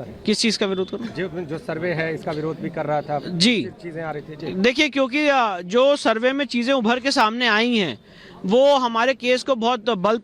पर है? किस चीज़ का विरोध करूँ? जो सर्वे है इसका विरोध भी कर रहा था जी, चीजें आ रही थी। देखिए, क्योंकि जो सर्वे में चीज़ें उभर के सामने आई हैं वो हमारे केस को बहुत बल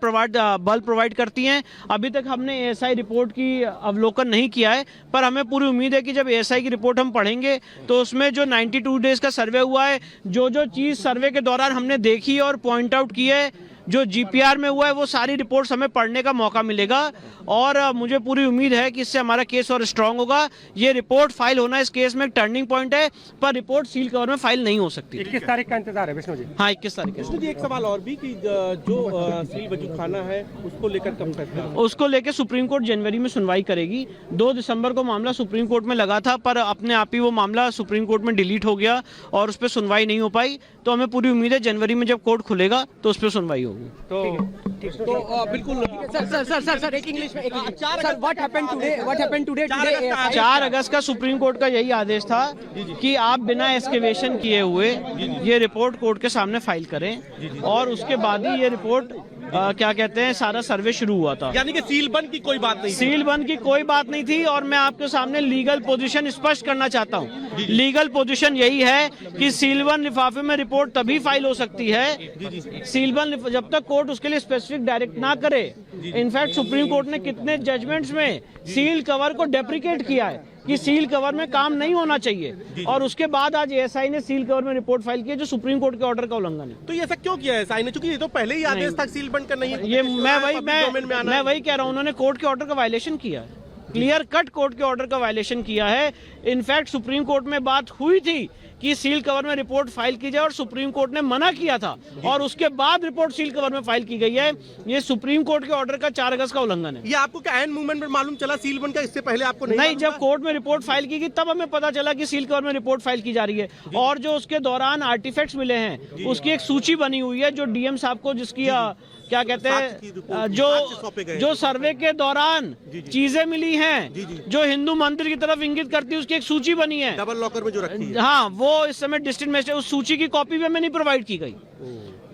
प्रोवाइड करती हैं। अभी तक हमने एएसआई रिपोर्ट की अवलोकन नहीं किया है, पर हमें पूरी उम्मीद है कि जब एएसआई की रिपोर्ट हम पढ़ेंगे तो उसमें जो 92 डेज का सर्वे हुआ है, जो चीज़ सर्वे के दौरान हमने देखी और पॉइंट आउट की है, जो जीपीआर में हुआ है, वो सारी रिपोर्ट्स हमें पढ़ने का मौका मिलेगा और मुझे पूरी उम्मीद है कि इससे हमारा केस और स्ट्रांग होगा। ये रिपोर्ट फाइल होना इस केस में एक टर्निंग पॉइंट है, पर रिपोर्ट सील कवर में फाइल नहीं हो सकती। 21 तारीख का इंतजार है विष्णु जी। हाँ, 21 तारीख विष्णु जी, एक सवाल और भी कि जो सील वजूखाना है उसको लेकर कब फैसला होगा? उसको लेकर सुप्रीम कोर्ट जनवरी में सुनवाई करेगी। 2 दिसंबर को मामला सुप्रीम कोर्ट में लगा था, पर अपने आप ही वो मामला सुप्रीम कोर्ट में डिलीट हो गया और उस पर सुनवाई नहीं हो पाई। तो हमें पूरी उम्मीद है जनवरी में जब कोर्ट खुलेगा तो उस पर सुनवाई होगी। तो बिल्कुल सर एक इंग्लिश में सर व्हाट हैपेंड टुडे 4 अगस्त का सुप्रीम कोर्ट का यही आदेश था कि आप बिना एक्सकेवेशन किए हुए ये रिपोर्ट कोर्ट के सामने फाइल करें और उसके बाद ही ये रिपोर्ट क्या कहते हैं सारा सर्वे शुरू हुआ था। यानी कि सील बंद की कोई बात नहीं, सील बंद की कोई बात नहीं थी। और मैं आपके सामने लीगल पोजीशन स्पष्ट करना चाहता हूँ। लीगल पोजीशन यही है कि सीलबंद लिफाफे में रिपोर्ट तभी फाइल हो सकती है, सीलबंद जब तक कोर्ट उसके लिए स्पेसिफिक डायरेक्ट ना करे। इनफैक्ट सुप्रीम कोर्ट ने कितने जजमेंट्स में सील कवर को डेप्रिकेट किया है कि सील कवर में काम नहीं होना चाहिए, और उसके बाद आज एएसआई ने सील कवर में रिपोर्ट फाइल की है, जो सुप्रीम कोर्ट के ऑर्डर का उल्लंघन है। तो ये ऐसा क्यों किया है एएसआई ने? चूंकि ये तो पहले ही आदेश था सील बंद करना ही। ये मैं वही कह रहा हूँ, उन्होंने कोर्ट के ऑर्डर का वायलेशन किया है, क्लियर कट कोर्ट के ऑर्डर का वायलेशन किया है। इनफैक्ट सुप्रीम कोर्ट में बात हुई थी कि सील कवर में रिपोर्ट फाइल की जाए और सुप्रीम कोर्ट ने मना किया था, और उसके बाद रिपोर्ट सील कवर में फाइल की गई है। ये सुप्रीम कोर्ट के ऑर्डर का 4 अगस्त का उल्लंघन है। ये आपको क्या एंड मूवमेंट में मालूम चला सील बंद का? इससे पहले आपको नहीं जब कोर्ट में रिपोर्ट फाइल की गई तब हमें पता चला कि सील कवर में रिपोर्ट फाइल की जा रही है। और जो उसके दौरान आर्टिफैक्ट्स मिले हैं उसकी एक सूची बनी हुई है, जो डीएम साहब को, जिसकी क्या कहते हैं, जो सर्वे के दौरान चीजें मिली हैं जो हिंदू मंदिर की तरफ इंगित करती है, उसकी एक सूची बनी है डबल लॉकर में जो रखी है। हाँ, वो इस समय डिस्ट्रिक्ट मजिस्ट्रेट, उस सूची की कॉपी भी हमें नहीं प्रोवाइड की गई।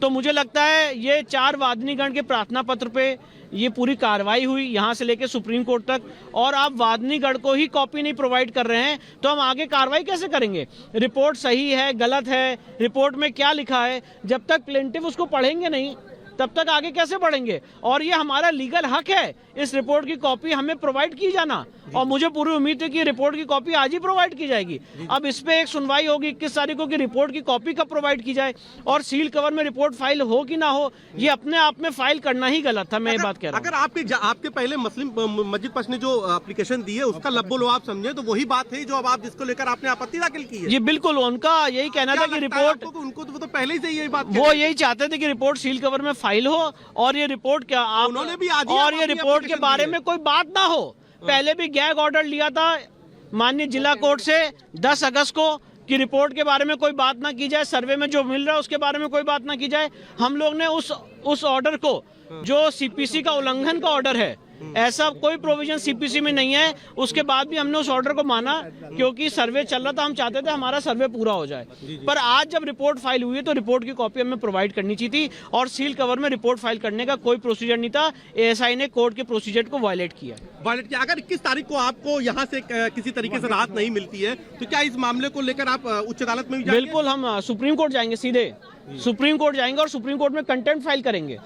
तो मुझे लगता है ये 4 वादनीगण के प्रार्थना पत्र पे ये पूरी कार्रवाई हुई, यहाँ से लेकर सुप्रीम कोर्ट तक, और आप वादनीगण को ही कॉपी नहीं प्रोवाइड कर रहे हैं तो हम आगे कार्रवाई कैसे करेंगे? रिपोर्ट सही है, गलत है, रिपोर्ट में क्या लिखा है, जब तक प्लेंटिफ उसको पढ़ेंगे नहीं तब तक आगे कैसे बढ़ेंगे? और ये हमारा लीगल हक है इस रिपोर्ट की कॉपी हमें प्रोवाइड की जाना, और मुझे पूरी उम्मीद है कि रिपोर्ट की कॉपी आज ही प्रोवाइड की जाएगी। अब इस पे एक सुनवाई होगी 21 तारीख को कि रिपोर्ट की कॉपी कब प्रोवाइड की जाए, और सील कवर में रिपोर्ट फाइल हो कि ना हो, ये अपने आप में फाइल करना ही गलत था। मैं ये बात कह रहा हूँ। अगर आपके पहले मुस्लिम मस्जिद पक्ष ने जो एप्लीकेशन दी है उसका लब्बो लो आप समझे, तो वही बात है जो अब आप जिसको लेकर आपने आपत्ति दाखिल की है। ये बिल्कुल उनका यही कहना था कि रिपोर्ट, उनको तो पहले से यही बात, वो यही चाहते थे कि रिपोर्ट सील कवर में फाइल हो, और ये रिपोर्ट क्या आप, उन्होंने भी आज और ये रिपोर्ट के बारे में कोई बात ना हो। पहले भी गैग ऑर्डर लिया था माननीय जिला कोर्ट से 10 अगस्त को कि रिपोर्ट के बारे में कोई बात ना की जाए, सर्वे में जो मिल रहा है उसके बारे में कोई बात ना की जाए। हम लोग ने उस ऑर्डर को, जो सीपीसी का उल्लंघन का ऑर्डर है, ऐसा कोई प्रोविजन सीपीसी में नहीं है, उसके बाद भी हमने उस ऑर्डर को माना क्योंकि सर्वे चल रहा था, हम चाहते थे हमारा सर्वे पूरा हो जाए। पर आज जब रिपोर्ट फाइल हुई है तो रिपोर्ट की कॉपी हमें प्रोवाइड करनी चाहिए थी, और सील कवर में रिपोर्ट फाइल करने का कोई प्रोसीजर नहीं था। एएसआई ने कोर्ट के प्रोसीजर को वायलेट किया। अगर 21 तारीख को आपको यहाँ से किसी तरीके से राहत नहीं मिलती है तो क्या इस मामले को लेकर आप उच्च अदालत में भी जाएंगे? बिल्कुल, हम सुप्रीम कोर्ट जाएंगे, सीधे सुप्रीम कोर्ट जाएंगे और सुप्रीम कोर्ट में कंटेम्प्ट फाइल करेंगे